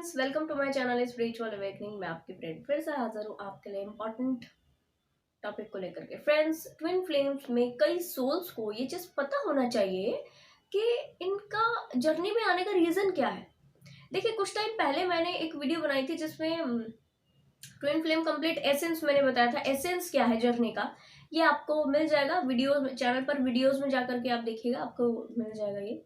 Friends, welcome to my channel spiritual awakening. मैं आपकी friend फिर से हाजिर हूँ आपके लिए इम्पोर्टेंट टॉपिक को लेकर के। फ्रेंड्स, ट्विन फ्लेम्स में कई सोल्स को ये चीज पता होना चाहिए कि इनका जर्नी में आने का रीजन क्या है। देखिए, कुछ टाइम पहले मैंने एक वीडियो बनाई थी जिसमें ट्विन फ्लेम कंप्लीट एसेंस मैंने बताया था। एसेंस क्या है जर्नी का, ये आपको मिल जाएगा वीडियो चैनल पर, वीडियोज में जाकर के आप देखिएगा, आपको मिल जाएगा ये।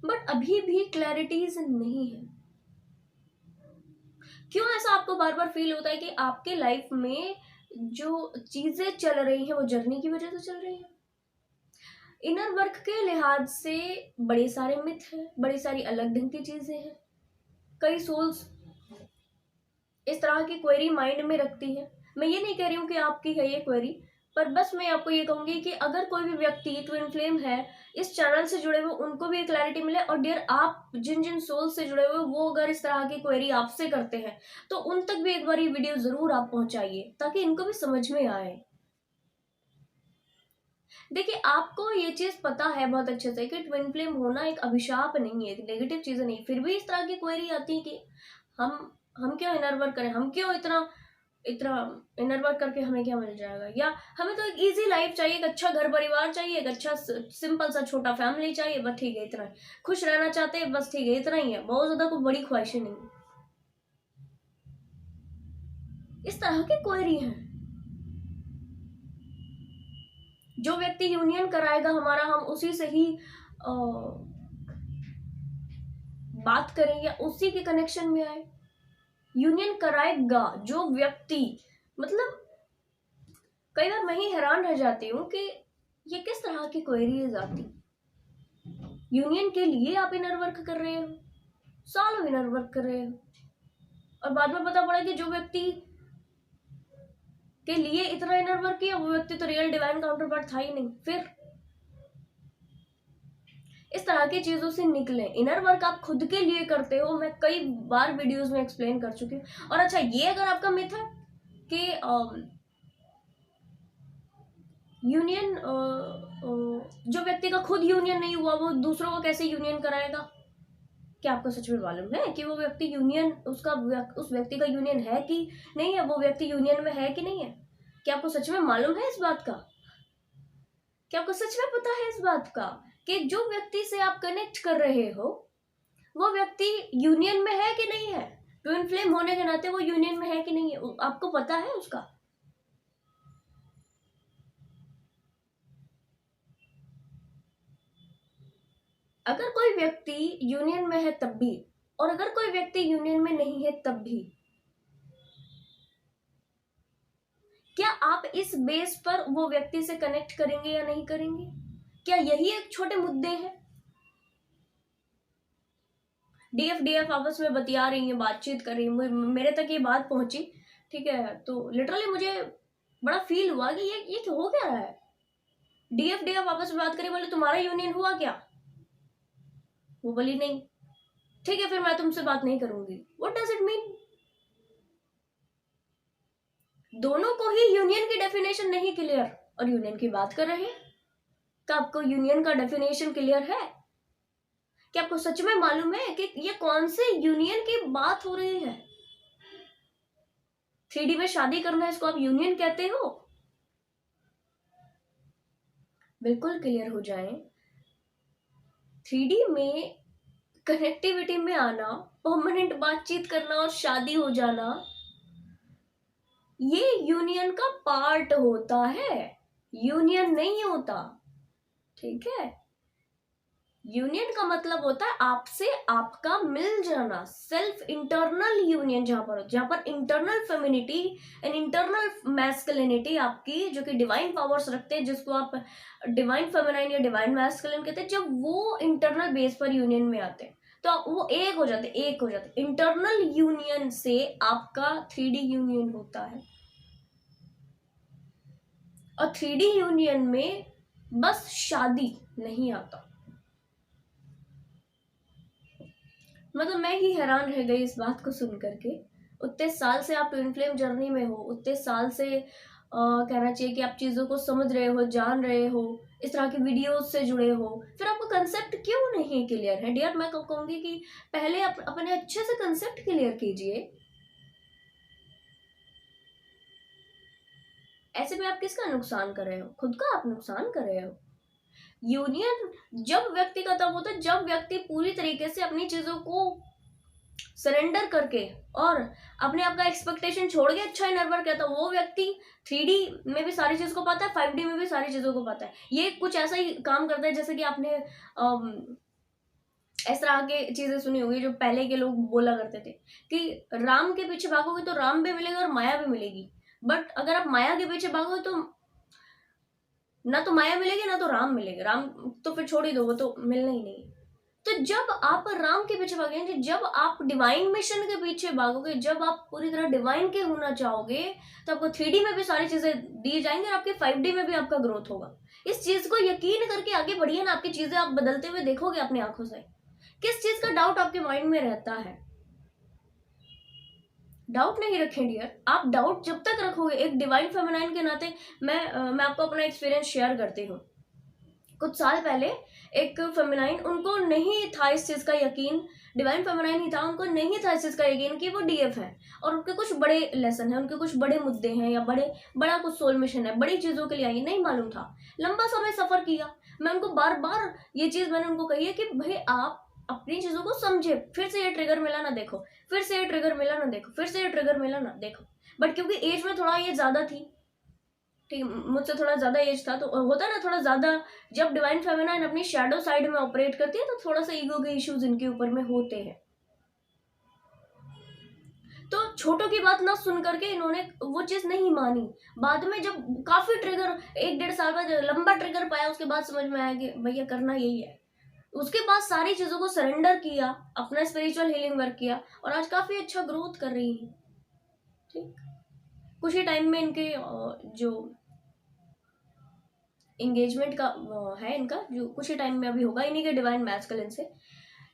बट अभी भी क्लैरिटीज नहीं है। क्यों ऐसा आपको बार बार फील होता है कि आपके लाइफ में जो चीजें चल रही हैं वो जर्नी की वजह से चल रही हैं? इनर वर्क के लिहाज से बड़े सारे मिथ हैं, बड़ी सारी अलग ढंग की चीजें हैं। कई सोल्स इस तरह की क्वेरी माइंड में रखती है। मैं ये नहीं कह रही हूँ कि आपकी है ये क्वेरी, पर बस मैं आपको ये कहूंगी कि अगर कोई भी व्यक्ति ट्विन फ्लेम है, इस चैनल से जुड़े हुए, उनको भी क्लैरिटी मिले। और डियर, आप जिन जिन सोल से जुड़े हुए वो अगर इस तरह की क्वेरी आपसे करते हैं तो उन तक भी एक बार ये वीडियो जरूर आप पहुंचाइए ताकि इनको भी समझ में आए। देखिए, आपको ये चीज पता है बहुत अच्छे से कि ट्विन फ्लेम होना एक अभिशाप नहीं है, एक नेगेटिव चीज नहीं, फिर भी इस तरह की क्वेरी आती है कि हम क्यों इनर वर्क करें, हम क्यों इतना इतना इनर वर्क करके हमें क्या मिल जाएगा, या हमें तो एक इजी लाइफ चाहिए, एक अच्छा घर परिवार चाहिए, एक अच्छा सिंपल सा छोटा फैमिली चाहिए, बस ठीक है इतना है। खुश रहना चाहते हैं, बस ठीक है इतना ही है, बहुत ज्यादा कोई बड़ी ख्वाहिशें नहीं। इस तरह की क्वेरी है। जो व्यक्ति यूनियन कराएगा हमारा, हम उसी से ही बात करें या उसी के कनेक्शन में आए। यूनियन कराएगा जो व्यक्ति, मतलब कई बार मैं ही हैरान रह जाती हूँ कि ये किस तरह की क्वेरीज आती। यूनियन के लिए आप इनर वर्क कर रहे हो, सालों इनर वर्क कर रहे हो, और बाद में पता पड़ा कि जो व्यक्ति के लिए इतना इनर वर्क किया वो व्यक्ति तो रियल डिवाइन काउंटर पार्ट था ही नहीं। फिर इस तरह की चीजों से निकले। इनर वर्क आप खुद के लिए करते हो, मैं कई बार वीडियोस में एक्सप्लेन कर चुकी हूँ। और अच्छा, ये अगर आपका मिथ है कि यूनियन जो व्यक्ति का खुद यूनियन नहीं हुआ वो दूसरों को कैसे यूनियन कराएगा, क्या आपको सच में मालूम है कि वो व्यक्ति यूनियन, उस व्यक्ति का यूनियन है कि नहीं है, वो व्यक्ति यूनियन में है कि नहीं है? क्या आपको सच में मालूम है इस बात का? क्या आपको सच में पता है इस बात का कि जो व्यक्ति से आप कनेक्ट कर रहे हो वो व्यक्ति यूनियन में है कि नहीं है? ट्विन फ्लेम होने के नाते वो यूनियन में है कि नहीं है, आपको पता है उसका? अगर कोई व्यक्ति यूनियन में है तब भी, और अगर कोई व्यक्ति यूनियन में नहीं है तब भी, क्या आप इस बेस पर वो व्यक्ति से कनेक्ट करेंगे या नहीं करेंगे? क्या यही एक छोटे मुद्दे हैं? डीएफ आपस में बतिया रही है, बातचीत कर रही है, मेरे तक ये बात पहुंची, ठीक है, तो लिटरली मुझे बड़ा फील हुआ कि ये हो क्या रहा है। डीएफ आपस में बात करी, बोले तुम्हारा यूनियन हुआ क्या? वो बोली नहीं। ठीक है, फिर मैं तुमसे बात नहीं करूंगी। What does it mean? दोनों को ही यूनियन की डेफिनेशन नहीं क्लियर, और यूनियन की बात कर रहे हैं। क्या आपको यूनियन का डेफिनेशन क्लियर है? क्या आपको सच में मालूम है कि ये कौन से यूनियन की बात हो रही है? 3D में शादी करना, इसको आप यूनियन कहते हो? बिल्कुल क्लियर हो जाए। 3D में कनेक्टिविटी में आना, परमानेंट बातचीत करना और शादी हो जाना, ये यूनियन का पार्ट होता है, यूनियन नहीं होता। ठीक है, यूनियन का मतलब होता है आपसे आपका मिल जाना, सेल्फ इंटरनल यूनियन, जहां पर internal femininity and internal masculinity आपकी, जो कि डिवाइन पावर्स रखते हैं, जिसको आप डिवाइन फेमिनाइन या डिवाइन मैस्कुलिन कहते हैं, जब वो इंटरनल बेस पर यूनियन में आते हैं तो वो एक हो जाते। इंटरनल यूनियन से आपका 3D यूनियन होता है, और 3D यूनियन में बस शादी नहीं आता। मतलब मैं ही हैरान रह गई इस बात को सुन करके। उतने साल से आप ट्विन फ्लेम जर्नी में हो, उतने साल से कहना चाहिए कि आप चीजों को समझ रहे हो, जान रहे हो, इस तरह के वीडियोस से जुड़े हो, फिर आपका कंसेप्ट क्यों नहीं क्लियर है डियर? मैं कहूंगी कि पहले अपने अच्छे से कंसेप्ट क्लियर कीजिए। ऐसे में आप किसका नुकसान कर रहे हो? खुद का आप नुकसान कर रहे हो। यूनियन जब व्यक्ति का तब होता है जब व्यक्ति पूरी तरीके से अपनी चीजों को सरेंडर करके और अपने आप का एक्सपेक्टेशन छोड़ के अच्छा इनर वर्क कहता है। वो व्यक्ति 3D में भी सारी चीज को पाता है, 5D में भी सारी चीजों को पाता है। ये कुछ ऐसा ही काम करता है जैसे कि आपने इस तरह के चीजें सुनी होगी जो पहले के लोग बोला करते थे कि राम के पीछे भागोगे तो राम भी मिलेगा और माया भी मिलेगी, बट अगर आप माया के पीछे भागोगे तो ना तो माया मिलेगी ना तो राम मिलेगा। राम तो फिर छोड़ ही दो, वो तो मिलना ही नहीं। तो जब आप राम के पीछे भागेंगे, जब आप डिवाइन मिशन के पीछे भागोगे, जब आप पूरी तरह डिवाइन के होना चाहोगे, तो आपको 3D में भी सारी चीजें दी जाएंगी और आपके 5D में भी आपका ग्रोथ होगा। इस चीज को यकीन करके आगे बढ़िए ना, आपकी चीजें आप बदलते हुए देखोगे अपनी आंखों से। किस चीज का डाउट आपके माइंड में रहता है? डाउट नहीं रखें डियर। आप डाउट जब तक रखोगे, एक डिवाइन फेमिनाइन के नाते मैं आपको अपना एक्सपीरियंस शेयर करती हूँ। कुछ साल पहले एक फेमिनाइन, उनको नहीं था इस चीज का यकीन, डिवाइन फेमिनाइन ही था, उनको नहीं था इस चीज का यकीन कि वो डीएफ है और उनके कुछ बड़े लेसन है, उनके कुछ बड़े मुद्दे हैं या बड़ा कुछ सोल मिशन है, बड़ी चीजों के लिए आई, नहीं मालूम था। लंबा समय सफर किया। मैं उनको बार बार ये चीज मैंने उनको कही है कि भाई आप अपनी चीजों को समझे। फिर से ये ट्रिगर मिला ना देखो, फिर से ये ट्रिगर मिला ना देखो, फिर से ये ट्रिगर मिला ना देखो। बट क्योंकि एज में थोड़ा ये ज्यादा थी, ठीक, मुझसे थोड़ा ज्यादा एज था, तो होता है ना थोड़ा ज्यादा, जब डिवाइन फेमिनाइन अपनी शैडो साइड में ऑपरेट करती है तो थोड़ा सा ईगो के इश्यूज इनके ऊपर में होते हैं। तो छोटों की बात ना सुन करके इन्होंने वो चीज नहीं मानी। बाद में जब काफी ट्रिगर, 1-1.5 साल बाद लंबा ट्रिगर पाया, उसके बाद समझ में आया कि भैया करना यही है। उसके बाद सारी चीजों को सरेंडर किया, अपना स्पिरिचुअल हीलिंग वर्क किया और आज काफी अच्छा ग्रोथ कर रही है। ठीक, कुछ ही टाइम में इनके जो एंगेजमेंट का है इनका, जो कुछ ही टाइम में अभी होगा इन्हीं के डिवाइन मैस्कुलिन से,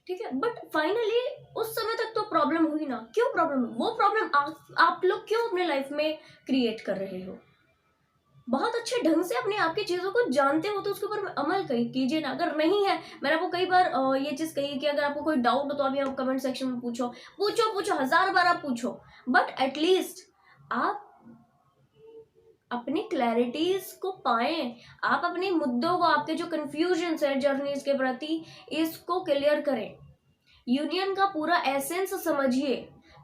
ठीक है। बट फाइनली उस समय तक तो प्रॉब्लम हुई ना। क्यों प्रॉब्लम? वो प्रॉब्लम आप लोग क्यों अपने लाइफ में क्रिएट कर रहे हो? बहुत अच्छे ढंग से अपने आप की चीजों को जानते हो तो उसके ऊपर अमल कीजिए ना। अगर नहीं है, मैंने आपको कई बार ये चीज कही है कि अगर आपको कोई डाउट हो तो अभी आप कमेंट सेक्शन में पूछो, पूछो पूछो, 1000 बार आप पूछो, बट एटलीस्ट आप अपनी क्लैरिटीज को पाएं। आप अपने मुद्दों को, आपके जो कंफ्यूजन है जर्नीज के प्रति, इसको क्लियर करें। यूनियन का पूरा एसेंस समझिए।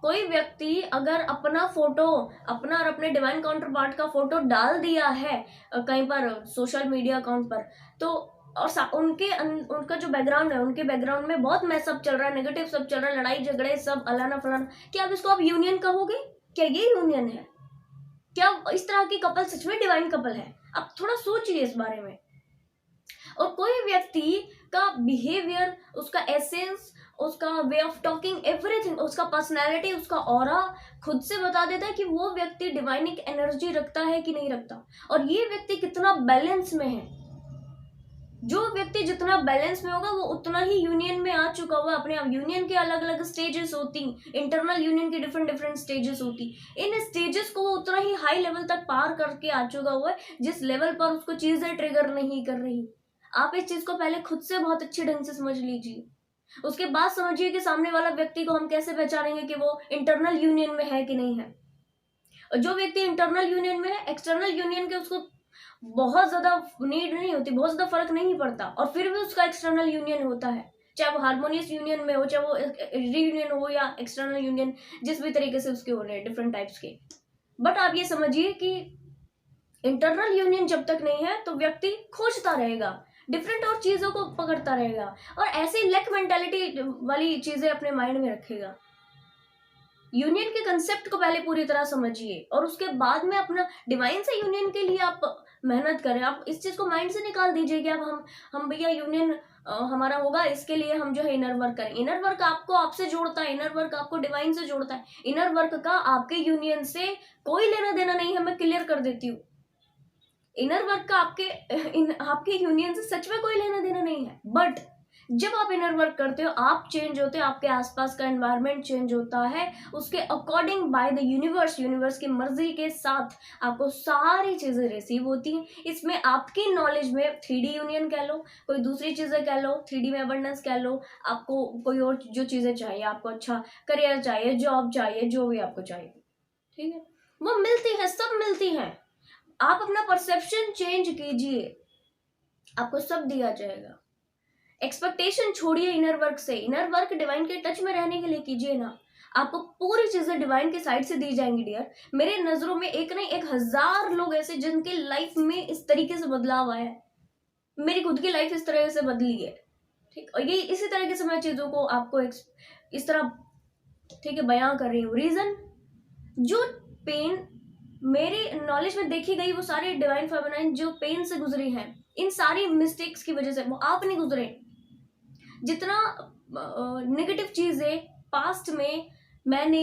कोई व्यक्ति अगर अपना फोटो, अपना और अपने डिवाइन काउंटर पार्ट का फोटो डाल दिया है कहीं पर सोशल मीडिया अकाउंट पर, तो और उनका जो बैकग्राउंड है, उनके बैकग्राउंड में बहुत मैसअप चल रहा है, नेगेटिव सब चल रहा है, लड़ाई झगड़े सब अलाना फलाना, क्या आप इसको आप यूनियन कहोगे? क्या ये यूनियन है? क्या इस तरह की कपल सच में डिवाइन कपल है? आप थोड़ा सोचिए इस बारे में। और कोई व्यक्ति का बिहेवियर, उसका एसेंस, उसका वे ऑफ टॉकिंग, एवरीथिंग, उसका पर्सनैलिटी, उसका ऑरा खुद से बता देता है कि वो व्यक्ति डिवाइनिक एनर्जी रखता है कि नहीं रखता, और ये व्यक्ति कितना बैलेंस में है। जो व्यक्ति जितना बैलेंस में होगा वो उतना ही यूनियन में आ चुका हुआ अपने आप। यूनियन के अलग अलग स्टेजेस होती, इंटरनल यूनियन की डिफरेंट स्टेजेस होती, इन स्टेजेस को वो उतना ही हाई लेवल तक पार करके आ चुका हुआ है जिस लेवल पर उसको चीजें ट्रिगर नहीं कर रही। आप इस चीज को पहले खुद से बहुत अच्छे ढंग से समझ लीजिए, उसके बाद समझिए कि सामने वाला व्यक्ति को हम कैसे पहचानेंगे कि वो इंटरनल यूनियन में है कि नहीं है। और जो व्यक्ति इंटरनल यूनियन में है, एक्सटर्नल यूनियन के उसको बहुत ज्यादा नीड नहीं होती, बहुत ज्यादा फर्क नहीं पड़ता, और फिर भी उसका एक्सटर्नल यूनियन होता है, चाहे वो हार्मोनियस यूनियन में हो, चाहे वो रीयूनियन हो या एक्सटर्नल यूनियन, जिस भी तरीके से उसके हो रहे हैं डिफरेंट टाइप्स के। बट आप ये समझिए कि इंटरनल यूनियन जब तक नहीं है तो व्यक्ति खोजता रहेगा, डिफरेंट और चीजों को पकड़ता रहेगा और ऐसे लैक मेंटालिटी वाली चीजें अपने माइंड में रखेगा। यूनियन के कंसेप्ट को पहले पूरी तरह समझिए और उसके बाद में अपना डिवाइन से यूनियन के लिए आप मेहनत करें। आप इस चीज को माइंड से निकाल दीजिए कि अब हम भैया यूनियन हमारा होगा, इसके लिए हम जो है इनर वर्क करें। इनर वर्क आपको आपसे जोड़ता है, इनर वर्क आपको डिवाइन से जोड़ता है। इनर वर्क का आपके यूनियन से कोई लेना देना नहीं है, मैं क्लियर कर देती हूँ। इनर वर्क का आपके यूनियन से सच में कोई लेना देना नहीं है। बट जब आप इनर वर्क करते हो आप चेंज होते हो, आपके आसपास का एनवायरनमेंट चेंज होता है, उसके according by the universe, universe की मर्जी के साथ आपको सारी चीजें रिसीव होती हैं। इसमें आपकी नॉलेज में 3D यूनियन कह लो, कोई दूसरी चीजें कह लो, 3D में अबंडेंस कह लो, आपको कोई और जो चीजें चाहिए, आपको अच्छा करियर चाहिए, जॉब चाहिए, जो भी आपको चाहिए, ठीक है, वो मिलती है, सब मिलती है। आप अपना परसेप्शन चेंज कीजिए, आपको सब दिया जाएगा। एक्सपेक्टेशन छोड़िए इनर वर्क से, इनर वर्क डिवाइन के टच में रहने के लिए कीजिए ना, आपको पूरी चीजें डिवाइन के साइड से दी जाएंगी डियर। मेरे नजरों में एक नहीं 1000 लोग ऐसे जिनके लाइफ में इस तरीके से बदलाव आया है, मेरी खुद की लाइफ इस तरह से बदली है, ठीक। और ये इसी तरीके से मैं चीजों को आपको इस तरह, ठीक है, बयां कर रही हूँ। रीजन, जो पेन मेरे नॉलेज में देखी गई, वो सारी डिवाइन फेमिनाइन जो पेन से गुजरी हैं, इन सारी मिस्टेक्स की वजह से, वो आप नहीं गुजरे। जितना नेगेटिव चीजें पास्ट में मैंने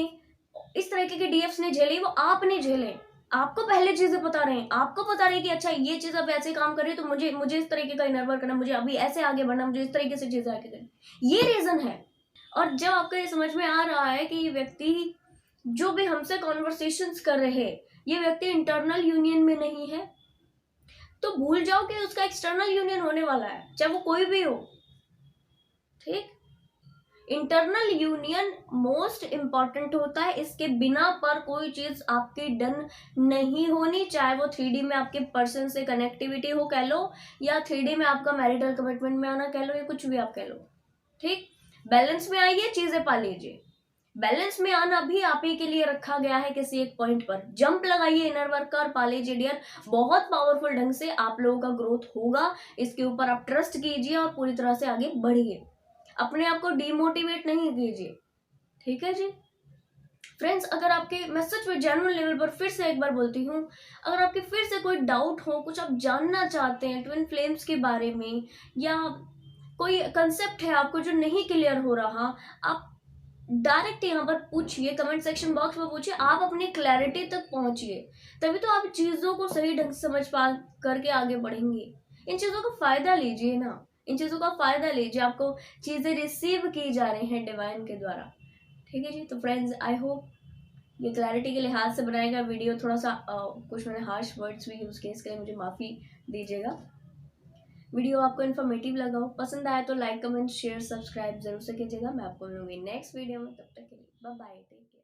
इस तरीके के डीएफ्स ने झेले, वो आपने झेले। आपको पहले चीजें पता रहे, आपको पता रहे कि अच्छा ये चीज अब ऐसे काम कर रही है, तो मुझे इस तरीके का इनर वर्क करना, मुझे अभी ऐसे आगे बढ़ना, मुझे इस तरीके से चीजें आगे करनी, ये रीजन है। और जब आपको ये समझ में आ रहा है कि ये व्यक्ति जो भी हमसे कॉन्वर्सेशंस कर रहे, ये व्यक्ति इंटरनल यूनियन में नहीं है, तो भूल जाओ कि उसका एक्सटर्नल यूनियन होने वाला है, चाहे वो कोई भी हो, ठीक। इंटरनल यूनियन मोस्ट इंपॉर्टेंट होता है, इसके बिना पर कोई चीज आपकी डन नहीं होनी, चाहे वो 3D में आपके पर्सन से कनेक्टिविटी हो कह लो, या 3D में आपका मैरिटल कमिटमेंट में आना कह लो, या कुछ भी आप कह लो, ठीक। बैलेंस में आइए, चीजें पा लीजिए। बैलेंस में आना भी आप ही के लिए रखा गया है, किसी एक पॉइंट पर जंप लगाइए इनर वर्क का और पा लीजिए डियर। बहुत पावरफुल ढंग से आप लोगों का ग्रोथ होगा, इसके ऊपर आप ट्रस्ट कीजिए और पूरी तरह से आगे बढ़िए, अपने आप को डिमोटिवेट नहीं कीजिए, ठीक है जी। फ्रेंड्स, अगर आपके, मैं सच में जेन्युइन लेवल पर फिर से एक बार बोलती हूँ, अगर आपके फिर से कोई डाउट हो, कुछ आप जानना चाहते हैं ट्विन फ्लेम्स के बारे में, या कोई कंसेप्ट है आपको जो नहीं क्लियर हो रहा, आप डायरेक्ट यहाँ पर पूछिए, कमेंट सेक्शन बॉक्स में पूछिए, आप अपनी क्लैरिटी तक पहुंचिए, तभी तो आप चीजों को सही ढंग से समझ पा करके आगे बढ़ेंगे। इन चीजों का फायदा लीजिए ना, इन चीजों का फायदा लीजिए, आपको चीजें रिसीव की जा रही हैं डिवाइन के द्वारा, ठीक है जी। तो फ्रेंड्स, आई होप ये क्लैरिटी के लिहाज से बनाया गया वीडियो, थोड़ा सा कुछ मैंने हार्श वर्ड्स भी यूज किए, इसके लिए मुझे माफी दीजिएगा। वीडियो आपको इन्फॉर्मेटिव लगा हो, पसंद आया तो लाइक कमेंट शेयर सब्सक्राइब जरूर से कीजिएगा। मैं आपको मिलूंगी नेक्स्ट वीडियो में, तब तक के लिए बाय बाय, टेक केयर।